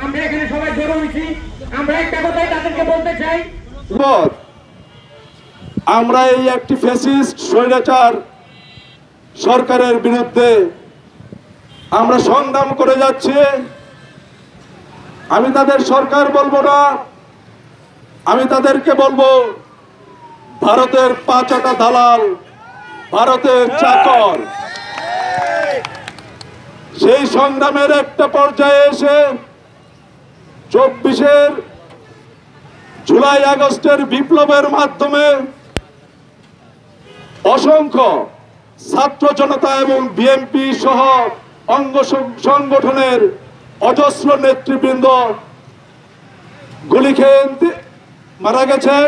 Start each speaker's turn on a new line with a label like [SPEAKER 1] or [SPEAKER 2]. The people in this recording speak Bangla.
[SPEAKER 1] আমরা এখানে সবাই জড়ো হয়েছি, আমরা একটা কথাই তাদেরকে বলতে চাই,
[SPEAKER 2] আমরা এই একটি ফ্যাসিস্ট স্বৈরাচার সরকারের বিরুদ্ধে আমরা সংগ্রাম করে যাচ্ছি। আমি তাদের সরকার বলবো না, আমি তাদেরকে বলবো ভারতের পাঁচটা দালাল, ভারতের চাকর। সেই সংগ্রামের একটা পর্যায়ে এসে 24 জুলাই আগস্টের বিপ্লবের মাধ্যমে অসংখ্য ছাত্র জনতা এবং বিএনপি সহ অঙ্গ সংগঠনের অজস্র নেতৃবৃন্দ গুলি খেয়ে মারা গেছেন।